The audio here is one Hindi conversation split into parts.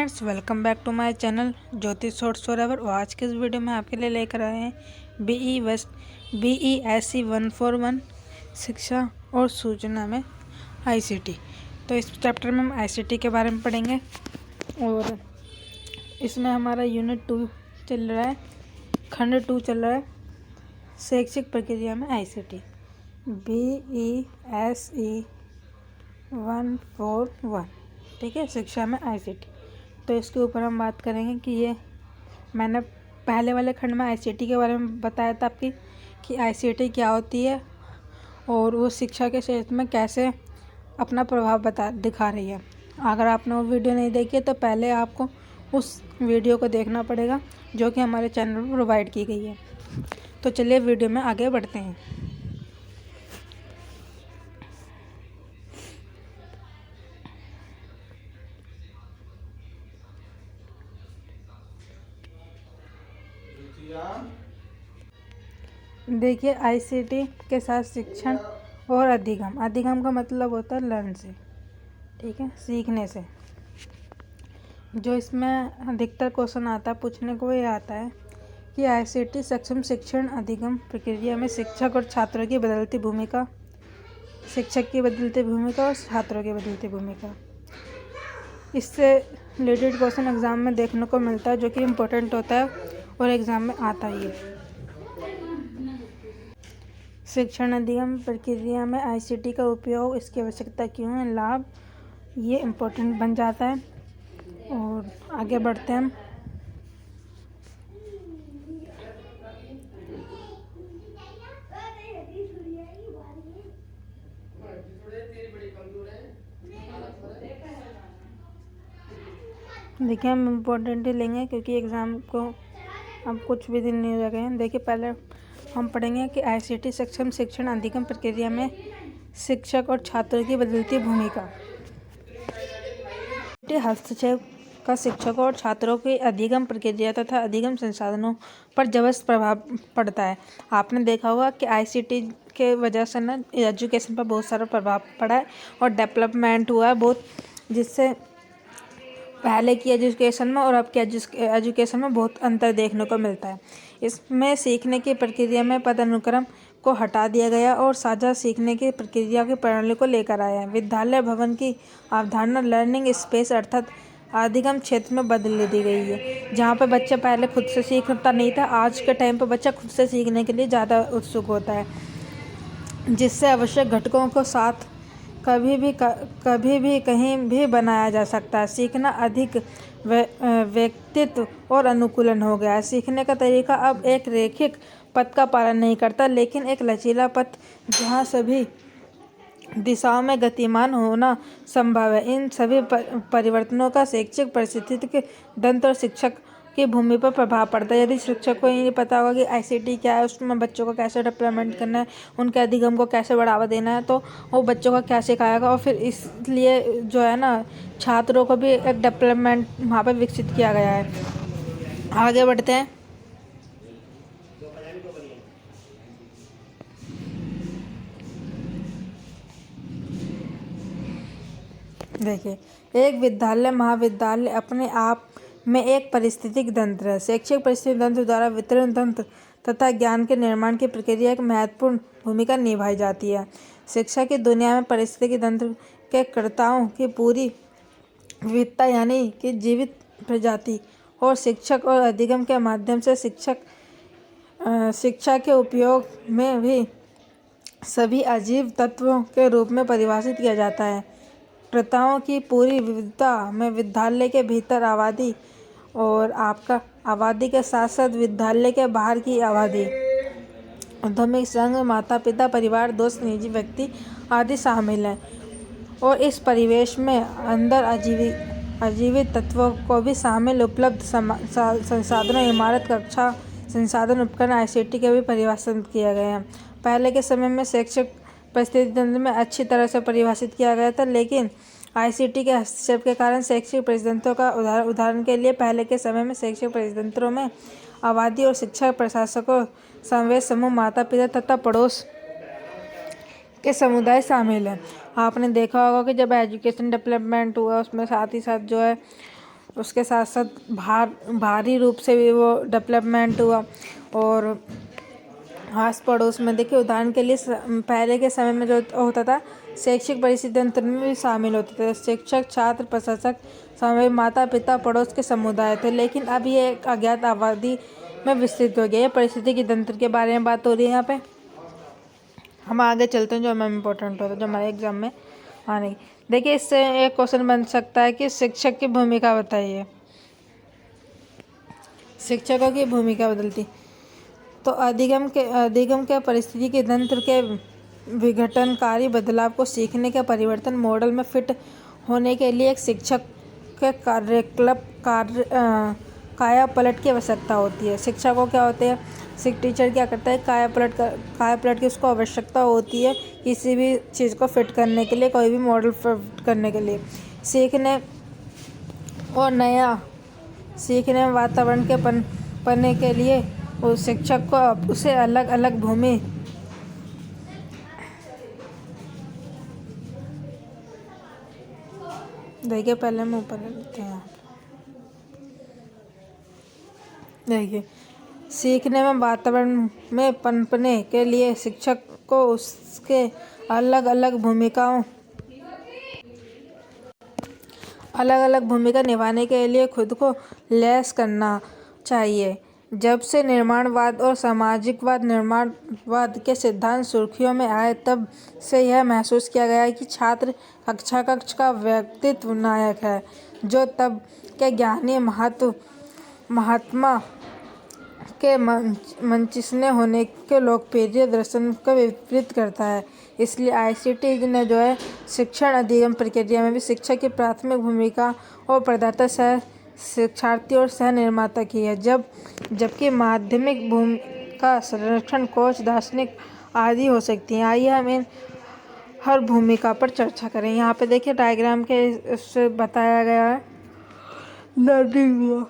Friends, welcome back to my channel Jyoti shorts forever. और आज के इस वीडियो में आपके लिए लेकर आए हैं BESC 141 शिक्षा और सूचना में ICT। तो इस चैप्टर में हम ICT के बारे में पढ़ेंगे और इसमें हमारा यूनिट 2 चल रहा है, खंड 2 चल रहा है, शैक्षिक प्रक्रिया में ICT BESE 141। ठीक है, शिक्षा में ICT। तो इसके ऊपर हम बात करेंगे कि ये मैंने पहले वाले खंड में ICT के बारे में बताया था आपकी कि ICT क्या होती है और वो शिक्षा के क्षेत्र में कैसे अपना प्रभाव दिखा रही है। अगर आपने वो वीडियो नहीं देखी है तो पहले आपको उस वीडियो को देखना पड़ेगा जो कि हमारे चैनल पर प्रोवाइड की गई है। तो चलिए वीडियो में आगे बढ़ते हैं। देखिए, ICT के साथ शिक्षण और अधिगम। अधिगम का मतलब होता है लर्न से, ठीक है, सीखने से। जो इसमें अधिकतर क्वेश्चन आता है पूछने को ये आता है कि ICT सक्षम शिक्षण अधिगम प्रक्रिया में शिक्षक और छात्रों की बदलती भूमिका, शिक्षक की बदलती भूमिका और छात्रों की बदलती भूमिका। इससे रिलेटेड क्वेश्चन एग्ज़ाम में देखने को मिलता है जो कि इम्पोर्टेंट होता है और एग्ज़ाम में आता ही है। शिक्षण अधिगम प्रक्रिया में ICT का उपयोग, इसकी आवश्यकता क्यों है, लाभ, ये इम्पोर्टेंट बन जाता है। और आगे बढ़ते हैं हम। देखिए, हम इम्पोर्टेंट ही लेंगे क्योंकि एग्ज़ाम को अब कुछ भी दिन नहीं रह गए हैं। देखिए, पहले हम पढ़ेंगे कि ICT सक्षम शिक्षण अधिगम प्रक्रिया में शिक्षक और छात्रों की बदलती भूमिका। हस्तक्षेप का शिक्षकों और छात्रों की अधिगम प्रक्रिया तथा अधिगम संसाधनों पर जबरदस्त प्रभाव पड़ता है। आपने देखा होगा कि ICT के वजह से ना एजुकेशन पर बहुत सारा प्रभाव पड़ा है और डेवलपमेंट हुआ है बहुत, जिससे पहले की एजुकेशन में और अब की एजुकेशन में बहुत अंतर देखने को मिलता है। इसमें सीखने की प्रक्रिया में पदानुक्रम को हटा दिया गया और साझा सीखने की प्रक्रिया की प्रणाली को लेकर आया है। विद्यालय भवन की अवधारणा लर्निंग स्पेस अर्थात अधिगम क्षेत्र में बदल दी गई है। जहाँ पे बच्चा पहले खुद से सीखता नहीं था, आज के टाइम पे बच्चा खुद से सीखने के लिए ज़्यादा उत्सुक होता है, जिससे आवश्यक घटकों को साथ कभी भी कहीं भी बनाया जा सकता है। सीखना अधिक व्यक्तित्व और अनुकूलन हो गया है। सीखने का तरीका अब एक रैखिक पथ का पालन नहीं करता, लेकिन एक लचीला पथ जहां सभी दिशाओं में गतिमान होना संभव है। इन सभी परिवर्तनों का शैक्षिक पारिस्थितिकी तंत्र और शिक्षक की भूमि पर प्रभाव पड़ता है। यदि शिक्षक को ये नहीं पता होगा कि ICT क्या है, उसमें बच्चों को कैसे डेवलपमेंट करना है, उनके अधिगम को कैसे बढ़ावा देना है, तो वो बच्चों को क्या सिखाएगा। और फिर इसलिए जो है ना, छात्रों को भी एक डेवलपमेंट वहाँ पर विकसित किया गया है। आगे बढ़ते हैं। देखिए, एक विद्यालय महाविद्यालय अपने आप में एक पारिस्थितिक तंत्र है। शैक्षिक पारिस्थितिक तंत्र द्वारा वितरण तंत्र तथा ज्ञान के निर्माण की प्रक्रिया एक महत्वपूर्ण भूमिका निभाई जाती है। शिक्षा की दुनिया में पारिस्थितिक तंत्र के कर्ताओं की पूरी विविधता यानी कि जीवित प्रजाति और शिक्षक और अधिगम के माध्यम से शिक्षा के उपयोग में भी सभी अजीब तत्वों के रूप में परिभाषित किया जाता है। प्रथाओं की पूरी विविधता में विद्यालय के भीतर आबादी और आपका आबादी के साथ साथ विद्यालय के बाहर की आबादी, औद्योगिक संघ, माता पिता, परिवार, दोस्त, निजी व्यक्ति आदि शामिल हैं। और इस परिवेश में अंदर अजीवित तत्वों को भी शामिल उपलब्ध संसाधनों, इमारत, कक्षा, संसाधन, उपकरण ICT के भी परिभाषित किए गए हैं। पहले के समय में शैक्षिक परिस्थिति तंत्र में अच्छी तरह से परिभाषित किया गया था, लेकिन ICT के हस्तक्षेप के कारण शैक्षिक परितंत्रों का उदाहरण के लिए पहले के समय में शैक्षिक परितंत्रों में आबादी और शिक्षा प्रशासकों, संवेद समूह, माता पिता तथा पड़ोस के समुदाय शामिल हैं। आपने देखा होगा कि जब एजुकेशन डेवलपमेंट हुआ उसमें साथ ही साथ जो है उसके साथ साथ भारी रूप से भी वो डेवलपमेंट हुआ। और आस पड़ोस में देखिए, उदाहरण के लिए पहले के समय में जो होता था, शैक्षिक परिस्थिति तंत्र में भी शामिल होते थे। शिक्षक, छात्र, प्रशासक, समय माता पिता, पड़ोस के समुदाय थे। लेकिन अब ये एक अज्ञात आबादी में विस्तृत हो गया। ये परिस्थिति तंत्र के बारे में बात हो रही है यहाँ पे। हम आगे चलते हैं, जो हमें इम्पोर्टेंट होता है, जो हमारे एग्जाम में आने की। देखिए, इससे एक क्वेश्चन बन सकता है कि शिक्षक की भूमिका बताइए। शिक्षकों की भूमिका बदलती तो अधिगम के परिस्थिति के तंत्र के विघटनकारी बदलाव को सीखने के परिवर्तन मॉडल में फिट होने के लिए एक शिक्षक के काया पलट की आवश्यकता होती है। शिक्षक को क्या होते हैं, टीचर क्या करता है, काया पलट की उसको आवश्यकता होती है किसी भी चीज़ को फिट करने के लिए, कोई भी मॉडल फिट करने के लिए। सीखने और नया सीखने वातावरण के बनने के लिए उस शिक्षक को उसे अलग अलग भूमि देखिए, पहले हम ऊपर लेते हैं। देखिए, सीखने में वातावरण में पनपने के लिए शिक्षक को उसके अलग अलग भूमिका निभाने के लिए खुद को लैस करना चाहिए। जब से निर्माणवाद और निर्माणवाद के सिद्धांत सुर्खियों में आए, तब से यह महसूस किया गया है कि छात्र कक्ष का व्यक्तित्व नायक है, जो तब के ज्ञानी महात्मा के मंचिसने होने के लोकप्रिय दर्शन को विपरीत करता है। इसलिए आईसीटी ने जो है शिक्षण अधिगम प्रक्रिया में भी शिक्षक की प्राथमिक भूमिका और प्रदाता सह शिक्षार्थी और सह निर्माता की है, जबकि माध्यमिक भूमिका संरक्षण, कोच, दार्शनिक आदि हो सकती है। आइए हम इन हर भूमिका पर चर्चा करें। यहाँ पे देखिए, डायग्राम के इससे बताया गया है लर्निंग।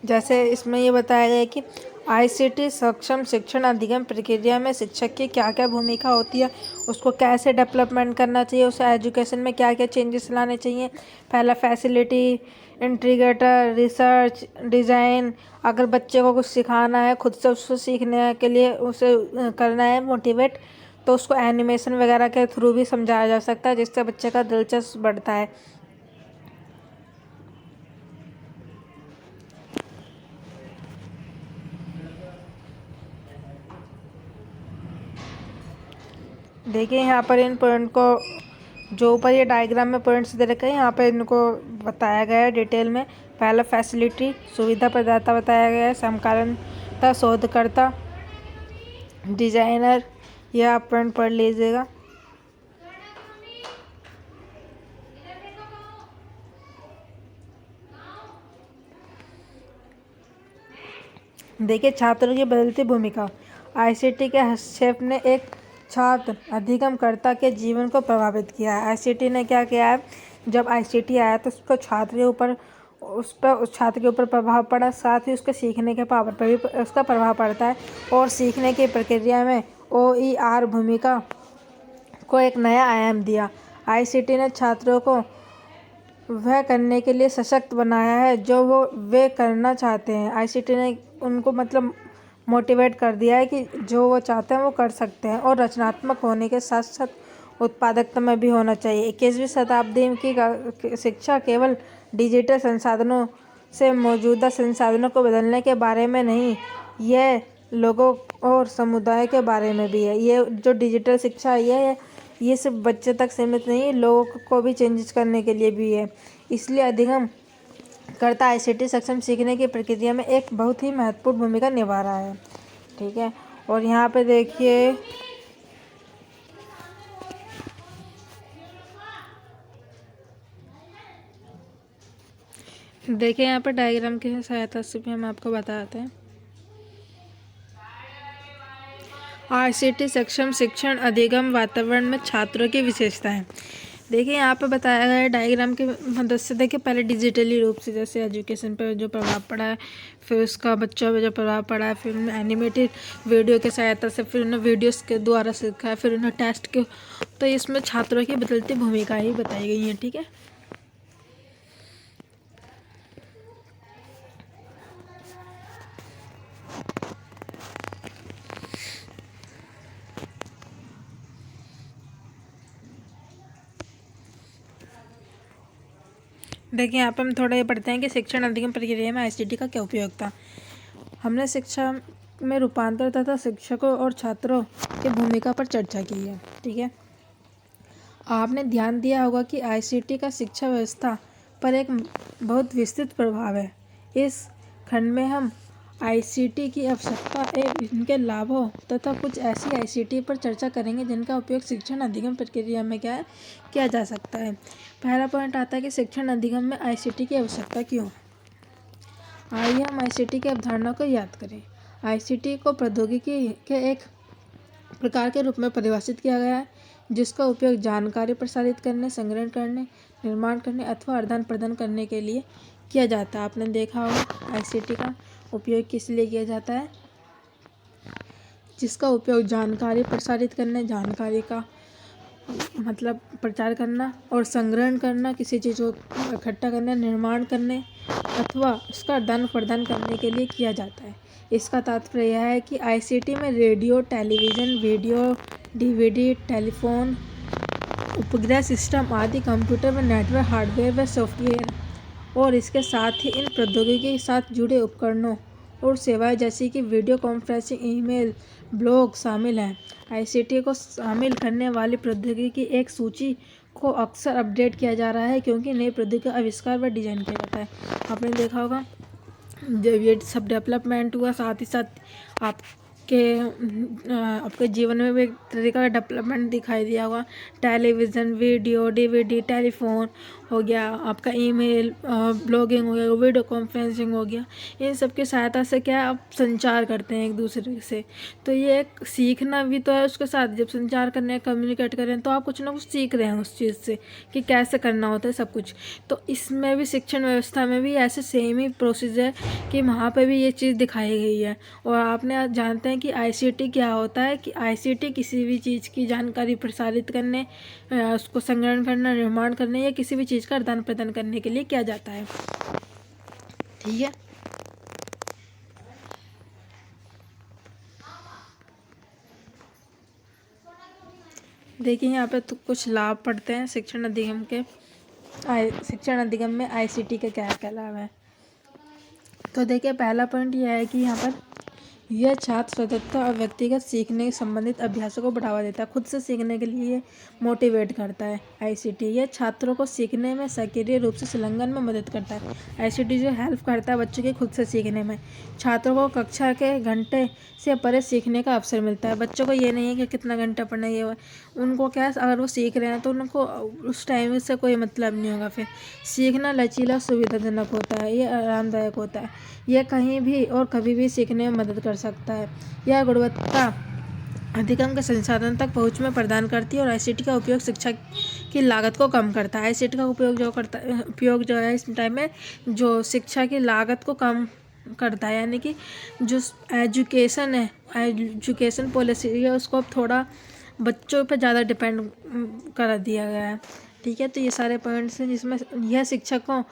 जैसे इसमें ये बताया गया है कि आईसीटी सक्षम शिक्षण अधिगम प्रक्रिया में शिक्षक की क्या क्या भूमिका होती है, उसको कैसे डेवलपमेंट करना चाहिए, उसे एजुकेशन में क्या क्या चेंजेस लाने चाहिए। पहला, फैसिलिटी, इंटीग्रेटर, रिसर्च, डिज़ाइन। अगर बच्चे को कुछ सिखाना है, खुद से उसको सीखने के लिए उसे करना है मोटिवेट, तो उसको एनिमेशन वगैरह के थ्रू भी समझाया जा सकता है, जिससे बच्चे का दिलचस्प बढ़ता है। देखिए, यहाँ पर इन पॉइंट को, जो ऊपर ये डायग्राम में पॉइंट्स दे रखे हैं, यहाँ पर इनको बताया गया है डिटेल में। पहला, फैसिलिटी, सुविधा प्रदाता बताया गया है। समकालीनता, शोधकर्ता, डिजाइनर, यह आप पॉइंट पढ़ लीजिएगा। देखिए, छात्रों की बदलती भूमिका। आईसीटी के हस्तक्षेप ने एक छात्र अधिगमकर्ता के जीवन को प्रभावित किया है। आईसीटी ने क्या किया है, जब आईसीटी आया तो उस छात्र के ऊपर प्रभाव पड़ा, साथ ही उसके सीखने के पावर पर भी उसका प्रभाव पड़ता है। और सीखने की प्रक्रिया में OER भूमिका को एक नया आयाम दिया। आईसीटी ने छात्रों को वह करने के लिए सशक्त बनाया है जो वे करना चाहते हैं। आईसीटी ने उनको मोटिवेट कर दिया है कि जो वो चाहते हैं वो कर सकते हैं, और रचनात्मक होने के साथ साथ उत्पादकता में भी होना चाहिए। 21वीं शताब्दी की शिक्षा केवल डिजिटल संसाधनों से मौजूदा संसाधनों को बदलने के बारे में नहीं, यह लोगों और समुदाय के बारे में भी है। ये जो डिजिटल शिक्षा है, ये सिर्फ बच्चे तक सीमित नहीं है, लोगों को भी चेंजेस करने के लिए भी है। इसलिए अधिगम करता आईसीटी सक्षम सीखने की प्रक्रिया में एक बहुत ही महत्वपूर्ण भूमिका निभा रहा है। ठीक है, और यहाँ पे देखिए, यहाँ पे डायग्राम की सहायता से भी हम आपको बताते हैं। आईसीटी सक्षम शिक्षण अधिगम वातावरण में छात्रों की विशेषताएं। देखिए, यहाँ पे बताया गया है डायग्राम की मदद से। देखिए, पहले डिजिटली रूप से जैसे एजुकेशन पर जो प्रभाव पड़ा है, फिर उसका बच्चों पर जो प्रभाव पड़ा है, फिर उन्हें एनिमेटेड वीडियो की सहायता से, फिर उन्हें वीडियोस के द्वारा सीखा है, फिर उन्हें टेस्ट के तो इसमें छात्रों की बदलती भूमिका ही बताई गई है। ठीक है, देखिए यहाँ पे हम थोड़ा ये पढ़ते हैं कि शिक्षण अधिगम प्रक्रिया में आईसीटी का क्या उपयोग था। हमने शिक्षा में रूपांतर तथा शिक्षकों और छात्रों की भूमिका पर चर्चा की है। ठीक है, आपने ध्यान दिया होगा कि आईसीटी का शिक्षा व्यवस्था पर एक बहुत विस्तृत प्रभाव है। इस खंड में हम आईसीटी की आवश्यकता एवं इनके लाभों तथा कुछ ऐसी आईसीटी पर चर्चा करेंगे जिनका उपयोग शिक्षण अधिगम प्रक्रिया में क्या है किया जा सकता है। पहला पॉइंट आता है कि शिक्षण अधिगम में आईसीटी की आवश्यकता क्यों। आइए हम आईसीटी की अवधारणा को याद करें। आईसीटी को प्रौद्योगिकी के एक प्रकार के रूप में परिभाषित किया गया है जिसका उपयोग जानकारी प्रसारित करने, संग्रहण करने, निर्माण करने अथवा आदान प्रदान करने के लिए किया जाता है। आपने देखा होगा आईसीटी का उपयोग किस लिए किया जाता है, जिसका उपयोग जानकारी प्रसारित करने, जानकारी का मतलब प्रचार करना और संग्रहण करना, किसी चीज़ को इकट्ठा करने, निर्माण करने अथवा उसका आदान प्रदान करने के लिए किया जाता है। इसका तात्पर्य यह है कि आईसीटी में radio, television, video, DVD, telephone, उपग्रह सिस्टम आदि कंप्यूटर व नेटवर्क हार्डवेयर व सॉफ्टवेयर और इसके साथ ही इन प्रौद्योगिकी के साथ जुड़े उपकरणों और सेवाएं जैसे कि वीडियो कॉन्फ्रेंसिंग, ईमेल, ब्लॉग शामिल हैं। आईसीटी को शामिल करने वाली प्रौद्योगिकी की एक सूची को अक्सर अपडेट किया जा रहा है क्योंकि नई प्रौद्योगिकी का आविष्कार व डिजाइन किया जाता है। आपने देखा होगा जब ये सब डेवलपमेंट हुआ, साथ ही साथ आपके जीवन में भी एक तरीका का डेवलपमेंट दिखाई दिया होगा। टेलीविज़न, वीडियो, डीवीडी, टेलीफोन हो गया, आपका ईमेल, ब्लॉगिंग हो गया, वीडियो कॉन्फ्रेंसिंग हो गया, इन सब की सहायता से क्या आप संचार करते हैं एक दूसरे से। तो ये एक सीखना भी तो है, उसके साथ जब संचार करने, कम्युनिकेट करें तो आप कुछ ना कुछ सीख रहे हैं उस चीज़ से कि कैसे करना होता है सब कुछ। तो इसमें भी शिक्षण व्यवस्था में भी ऐसे सेम ही प्रोसीजर कि वहाँ पे भी ये चीज़ दिखाई गई है। और आपने जानते हैं कि आईसीटी क्या होता है कि आईसीटी किसी भी चीज़ की जानकारी प्रसारित करने, उसको संग्रहण करना, निर्माण करने या किसी भी चीज़ का आदान प्रदान करने के लिए किया जाता है। ठीक है, देखिए यहाँ पे तो कुछ लाभ पढ़ते हैं शिक्षण अधिगम के। शिक्षण अधिगम में आईसीटी के क्या क्या लाभ है। तो देखिए पहला पॉइंट यह है कि यहाँ पर यह छात्र स्वतंत्रता और व्यक्तिगत सीखने संबंधित अभ्यासों को बढ़ावा देता है। खुद से सीखने के लिए मोटिवेट करता है आईसीटी। यह छात्रों को सीखने में सक्रिय रूप से संलग्न में मदद करता है। आईसीटी जो हेल्प करता है बच्चों के खुद से सीखने में। छात्रों को कक्षा के घंटे से परे सीखने का अवसर मिलता है। बच्चों को ये नहीं है कि कितना घंटा पढ़ना, ये उनको क्या है, अगर वो सीख रहे हैं तो उनको उस टाइम से कोई मतलब नहीं होगा। फिर सीखना लचीला, सुविधाजनक होता है, ये आरामदायक होता है, यह कहीं भी और कभी भी सीखने में मदद कर सकता है। यह गुणवत्ता अधिगम के संसाधन तक पहुंच में प्रदान करती है और आईसीटी का उपयोग शिक्षा की लागत को कम करता है। आईसीटी का उपयोग जो है इस टाइम में जो शिक्षा की लागत को कम करता है, यानी कि जो एजुकेशन पॉलिसी है उसको अब थोड़ा बच्चों पर ज़्यादा डिपेंड कर दिया गया है। ठीक है, तो ये सारे पॉइंट्स हैं जिसमें यह शिक्षकों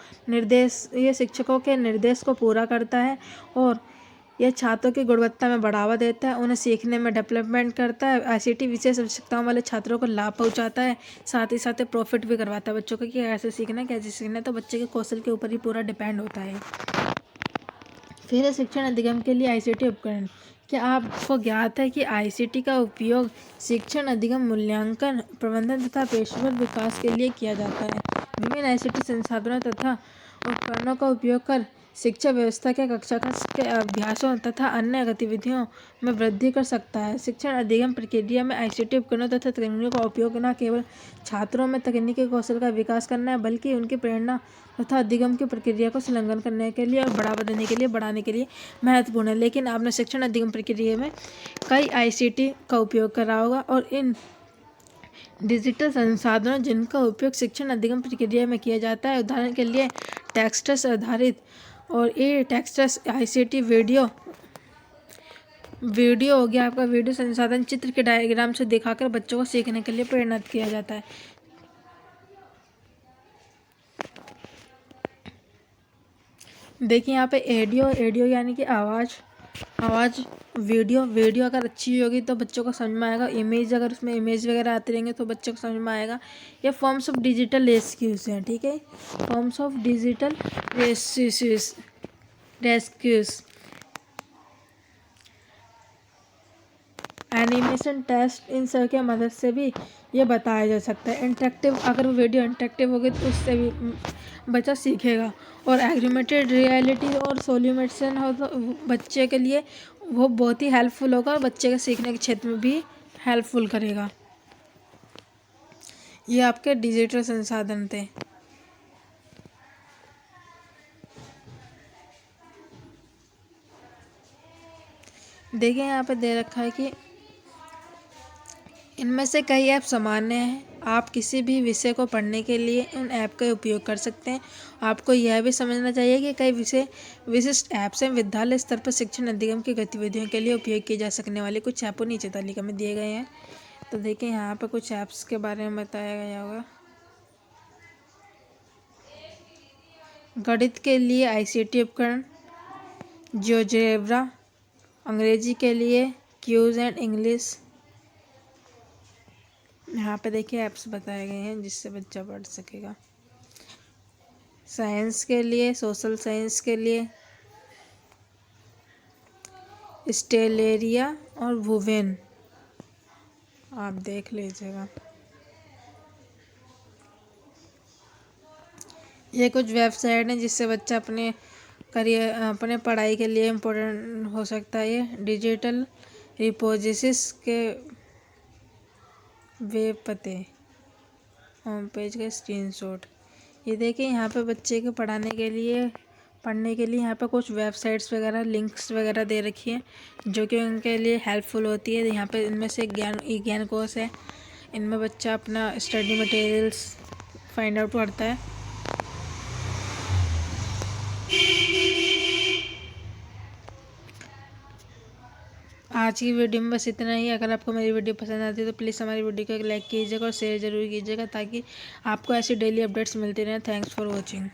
के निर्देश को पूरा करता है और यह छात्रों की गुणवत्ता में बढ़ावा देता है, उन्हें सीखने में डेवलपमेंट करता है। आईसीटी विशेष आवश्यकताओं वाले छात्रों को लाभ पहुंचाता है, साथ ही साथ प्रॉफिट भी करवाता है बच्चों को कि कैसे सीखना है, कैसे सीखना है। तो बच्चे के कौशल के ऊपर ही पूरा डिपेंड होता है। फिर शिक्षण अधिगम के लिए आईसीटी उपकरण। क्या आपको ज्ञात है कि आईसीटी का उपयोग शिक्षण अधिगम, मूल्यांकन, प्रबंधन तथा पेशेवर विकास के लिए किया जाता है। विभिन्न आईसीटी संसाधनों तथा उपकरणों का उपयोग कर शिक्षा व्यवस्था के कक्षा के अभ्यासों तथा अन्य गतिविधियों में वृद्धि कर सकता है। शिक्षण अधिगम प्रक्रिया में आईसीटी उपकरणों तथा तकनीकों का उपयोग न केवल छात्रों में तकनीकी कौशल का विकास करना है बल्कि उनकी प्रेरणा तथा अधिगम की प्रक्रिया को संलग्न करने के लिए और बढ़ावा देने के लिए, बढ़ाने के लिए महत्वपूर्ण है। लेकिन आपने शिक्षण अधिगम प्रक्रिया में कई आईसीटी का उपयोग करा होगा और इन डिजिटल संसाधनों जिनका उपयोग शिक्षण अधिगम प्रक्रिया में किया जाता है, उदाहरण के लिए टेक्स्ट आधारित और ई टेक्स्ट आईसीटी, वीडियो वीडियो हो गया आपका वीडियो संसाधन चित्र के डायग्राम से दिखाकर बच्चों को सीखने के लिए प्रेरित किया जाता है। देखिए यहाँ पे एडियो यानी कि आवाज़ वीडियो अगर अच्छी होगी तो बच्चों को समझ में आएगा। इमेज अगर उसमें इमेज वगैरह आते रहेंगे तो बच्चों को समझ में आएगा। ये फॉर्म्स ऑफ डिजिटल रेस्क्यूज हैं, ठीक है, forms of digital rescues. Animation test इन सब के मदद से भी ये बताया जा सकता है। इंटरेक्टिव, अगर वीडियो इंटरेक्टिव होगी तो उससे भी बच्चा सीखेगा। और एग्रीमेंटेड रियलिटी और सोल्यूमेशन हो तो बच्चे के लिए वो बहुत ही हेल्पफुल होगा और बच्चे के सीखने के क्षेत्र में भी हेल्पफुल करेगा। ये आपके डिजिटल संसाधन थे। देखिए यहाँ पे दे रखा है कि इनमें से कई ऐप सामान्य हैं। आप किसी भी विषय को पढ़ने के लिए उन ऐप का उपयोग कर सकते हैं। आपको यह भी समझना चाहिए कि कई विशिष्ट ऐप्स हैं। विद्यालय स्तर पर शिक्षण अधिगम की गतिविधियों के लिए उपयोग की जा सकने वाली कुछ ऐप नीचे तालिका में दिए गए हैं। तो देखिए यहाँ पर कुछ ऐप्स के बारे में बताया गया होगा। गणित के लिए ICT उपकरण, जियोजेब्रा, अंग्रेजी के लिए क्यूज एंड इंग्लिश। यहाँ पे देखिए ऐप्स बताए गए हैं जिससे बच्चा पढ़ सकेगा। साइंस के लिए, सोशल साइंस के लिए स्टेलेरिया और वुवेन, आप देख लीजिएगा। ये कुछ वेबसाइट हैं जिससे बच्चा अपने करियर, अपने पढ़ाई के लिए इम्पोर्टेंट हो सकता है। ये डिजिटल रिपोजिटरीज के वेब पते, होम पेज का स्क्रीनशॉट। ये देखिए यहाँ पे बच्चे के पढ़ने के लिए यहाँ पे कुछ वेबसाइट्स वगैरह, लिंक्स वगैरह दे रखी हैं जो कि उनके लिए हेल्पफुल होती है। यहाँ पे इनमें से ज्ञान कोर्स है। इनमें बच्चा अपना स्टडी मटेरियल्स फाइंड आउट करता है। आज की वीडियो में बस इतना ही। अगर आपको मेरी वीडियो पसंद आती है तो प्लीज़ हमारी वीडियो को लाइक कीजिएगा और शेयर ज़रूर कीजिएगा ताकि आपको ऐसी डेली अपडेट्स मिलती रहें। Thanks for watching.